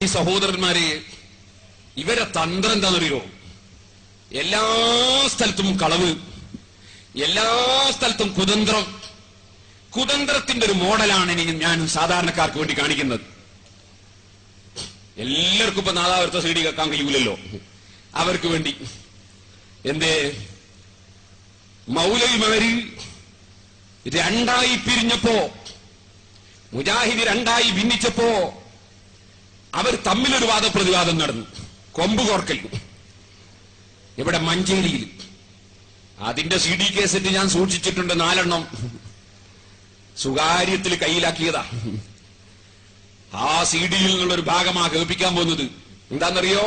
ഈ സഹോദരന്മാരെ, ഇവരെ തന്ത്രം എന്താണെന്നറിയോ? എല്ലാ സ്ഥലത്തും കളവ്, എല്ലാ സ്ഥലത്തും കുതന്ത്രം. കുതന്ത്രത്തിന്റെ ഒരു മോഡലാണ് ഞാൻ സാധാരണക്കാർക്ക് വേണ്ടി കാണിക്കുന്നത്. എല്ലാവർക്കും ഇപ്പൊ നാദാവൃത്ത സി ഡി കേൾക്കാൻ കഴിയൂലല്ലോ. അവർക്ക് വേണ്ടി എന്തേ മൗലവിമാര് രണ്ടായി പിരിഞ്ഞപ്പോ, മുജാഹിദ് രണ്ടായി ഭിന്നിച്ചപ്പോ അവർ തമ്മിലൊരു വാദപ്രതിവാദം നടന്നു. കൊമ്പ് കോർക്കൽ ഇവിടെ മഞ്ചേരിയിൽ. അതിന്റെ സി ഡി കേസറ്റ് ഞാൻ സൂക്ഷിച്ചിട്ടുണ്ട്, 4 സ്വകാര്യത്തിൽ കയ്യിലാക്കിയതാ. ആ സി ഡിയിൽ നിന്നുള്ളൊരു ഭാഗമാ കേൾപ്പിക്കാൻ പോകുന്നത്. എന്താണെന്നറിയോ?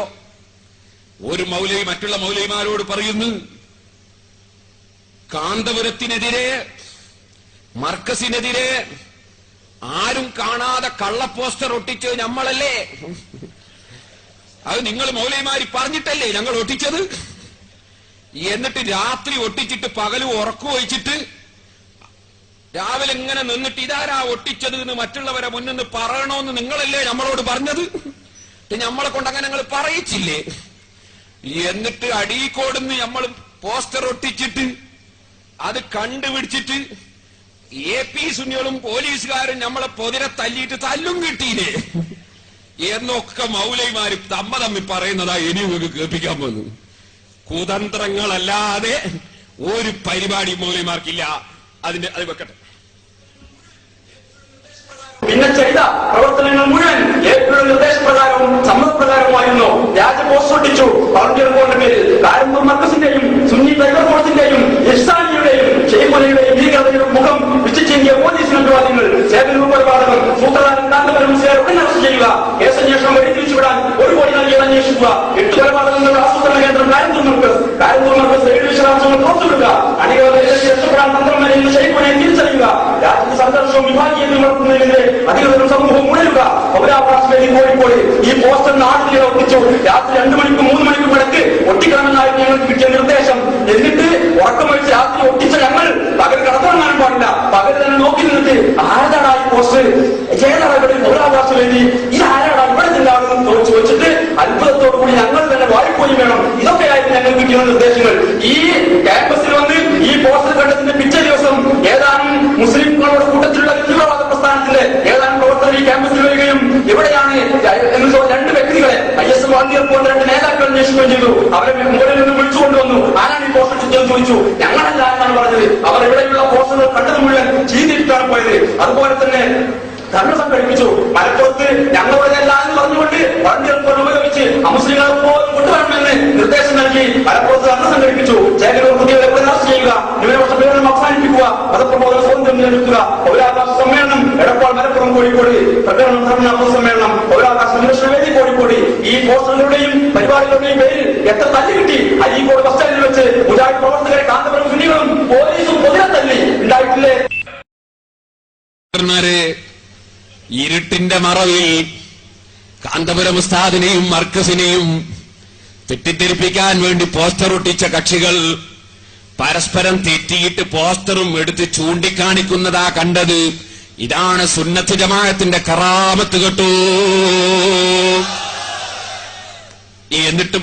ഒരു മൗലവി മറ്റുള്ള മൗലവിമാരോട് പറയുന്നു, കാന്തപുരത്തിനെതിരെ മർക്കസിനെതിരെ ആരും കാണാതെ കള്ള പോസ്റ്റർ ഒട്ടിച്ചത് നമ്മളല്ലേ? അത് നിങ്ങൾ മൗലവിമാര് പറഞ്ഞിട്ടല്ലേ ഞങ്ങൾ ഒട്ടിച്ചത്? എന്നിട്ട് രാത്രി ഒട്ടിച്ചിട്ട് പകലും ഉറക്കു വഹിച്ചിട്ട് രാവിലെ ഇങ്ങനെ നിന്നിട്ട് ഇതാരാ ഒട്ടിച്ചത് എന്ന് മറ്റുള്ളവരെ മുന്നിൽ പറയണോന്ന് നിങ്ങളല്ലേ നമ്മളോട് പറഞ്ഞത്? നമ്മളെ കൊണ്ട് അങ്ങനെ ഞങ്ങൾ പറയിച്ചില്ലേ? എന്നിട്ട് അടീക്കോടുന്ന് നമ്മൾ പോസ്റ്റർ ഒട്ടിച്ചിട്ട് അത് കണ്ടുപിടിച്ചിട്ട് AP സുന്നികളും പോലീസുകാരും നമ്മളെ പൊതിരെ തല്ലിയിട്ട് തല്ലും കിട്ടിയില്ലേ എന്നൊക്കെ മൗലവിമാര് തമ്മിൽ പറയുന്നതാ ഇനി നിങ്ങൾക്ക് കേൾപ്പിക്കാൻ പോകുന്നു. കുതന്ത്രങ്ങളല്ലാതെ ഒരു പരിപാടി മൗലവിമാർക്കില്ല. അത് വെക്കട്ടെ. പിന്നെ ചെയ്ത പ്രവർത്തനങ്ങൾ മുഴുവൻ ഏപ്രിൽ നിർദ്ദേശപ്രകാരവും സമ്മതപ്രകാരവുമായിരുന്നു. വ്യാജ പോസ്റ്റ് ഒട്ടിച്ചു. വളണ്ടിയർ ബോർഡിന്റെ പേരിൽ കാരന്തൂർ മർക്കസിന്റെയും സുന്നി ടൈഗർ ഫോഴ്സിന്റെയും ഇഹ്സാനിയുടെയും ഷെയ്ഖുലയുടെയും ഭീകരതയുടെ മുഖം വിശ്വസിച്ചെങ്കിയ പോലീസ് ഉത്തരവാദികൾ, സേവന കൊലപാതകം, സൂത്രധാരൻ കാന്തപുരം ഉടൻ അറസ്റ്റ് ചെയ്യുക, കേസന്വേഷണം വെടിതിരിച്ചുവിടാൻ 1 കോടി നൽകിയത് അന്വേഷിക്കുക, 8 കൊലപാതകങ്ങളുടെ ആസൂത്രണ കേന്ദ്രം കാരന്തൂർ മർക്കസ് വിശദാംശങ്ങൾ പുറത്തുവിടുക, അണികളെ രക്ഷപ്പെടാൻ തന്ത്രം വരെയുള്ള ഷെയ്ഖുലയെ തിരിച്ചറിയുക, രാജ്യത്ത് സംഘർഷവും വിഭാഗീയതയും വളർത്തുന്നതിനെതിരെ അധികൃതരും സമൂഹവും ഉണരുക. പൗരാവകാശ വേദി കോഴിക്കോട് ഈ പോസ്റ്റർ നാട്ടിലെ ഒട്ടിച്ചു. രാത്രി 2 മണിക്കും 3 മണിക്കും ഇടയ്ക്ക് ഒട്ടിക്കണമെന്നായിരുന്നു ഞങ്ങൾക്ക് കിട്ടിയ നിർദ്ദേശം. എന്നിട്ട് ഉറക്കമൊഴിച്ച് രാത്രി ഒട്ടിച്ച ഞങ്ങൾ പകൽ കടത്തിറങ്ങാനും പാടില്ല. പകൽ തന്നെ നോക്കി നിന്നിട്ട് ആരാടാ ഈ പോസ്റ്റർ, ഏതാണ് ഇവിടെ പൗരാവകാശ വേദി, ഇത് ആരാടാ ഇവിടെ നിന്നാണെന്ന് ചോദിച്ചിട്ട് അത്ഭുതത്തോടുകൂടി ഞങ്ങൾ തന്നെ വാരിപ്പോയി വേണം. ഇതൊക്കെയായിരുന്നു ഞങ്ങൾ കിട്ടിയ നിർദ്ദേശങ്ങൾ. ഈ ക്യാമ്പസിൽ വന്ന് ഈ പോസ്റ്റർ കണ്ടതിന്റെ പിറ്റേ ദിവസം ഏതാനും മുസ്ലിംകളുടെ കൂട്ടത്തിലുള്ള തീവ്രവാദ പ്രസ്ഥാനത്തിലെ ഏതാനും പ്രവർത്തകർ ഈ ക്യാമ്പസിൽ വരികയും ഇവിടെയാണ് എന്ന് 2 വ്യക്തികളെ IS വളണ്ടിയർ ബോർഡ് 2 നേതാക്കൾ അന്വേഷിക്കുകയും ചെയ്തു. അവരെ മുകളിൽ നിന്ന് വിളിച്ചുകൊണ്ടുവന്നു. ആരാണ് ഈ പോസ്റ്റർ ചുറ്റെന്ന് ചോദിച്ചു. ഞങ്ങളല്ല എന്നാണ് പറഞ്ഞത്. അവർ ഇവിടെയുള്ള പോസ്റ്ററുകൾ കണ്ടത് മുഴുവൻ ചെയ്തിട്ടാണ് പോയത്. അതുപോലെ തന്നെ ധർണ സംഘടിപ്പിച്ചു. മലപ്പുറത്ത് ഞങ്ങളുടെയല്ല എന്ന് പറഞ്ഞുകൊണ്ട് വളണ്ടിയർ ബോർഡ് ഉപയോഗിച്ച് അമുസ്ലിങ്ങളെ പോലും കൊണ്ടുവരണമെന്ന് നിർദ്ദേശം നൽകി മലപ്പുറത്ത് ധർണ സംഘടിപ്പിച്ചു. ചേകനൂർ പുതിയവരെ അറസ്റ്റ് ചെയ്യുക, ന്യൂനപക്ഷ പീഡനം അവസാനിപ്പിക്കുക, മതപ്രബോധന സ്വാതന്ത്ര്യം നിലനിർത്തുക, പൗരാവകാശ സമ്മേളനം എടപ്പാൾ, മലപ്പുറം, കോഴിക്കോട്, പ്രകടനം, ധർണ, പൊതുസമ്മേളനം, പൗരാവകാശ സംരക്ഷണ വേദി കോഴിക്കോട്. ഈ പോസ്റ്ററുകളുടെയും പരിപാടികളുടെയും പേരിൽ എത്ര തല്ലി കിട്ടി. അരീക്കോട് ബസ് സ്റ്റാൻഡിൽ വെച്ച് മുജാഹിദ് പ്രവർത്തകരെ കാന്തപുരം സുന്നികളും പോലീസും പൊതിരെ തല്ലി ഉണ്ടായിട്ടില്ലേ? ഇരുട്ടിന്റെ മറവിൽ കാന്തപുരം ഉസ്താദിനെയും മർക്കസിനെയും തെറ്റിദ്ധരിപ്പിക്കാൻ വേണ്ടി പോസ്റ്റർ ഒട്ടിച്ച കക്ഷികൾ പരസ്പരം തെറ്റിയിട്ട് പോസ്റ്ററും എടുത്ത് ചൂണ്ടിക്കാണിക്കുന്നതാ കണ്ടത്. ഇതാണ് സുന്നത്ത് ജമാഅത്തിന്റെ കറാമത്ത് കേട്ടോ. എന്നിട്ട്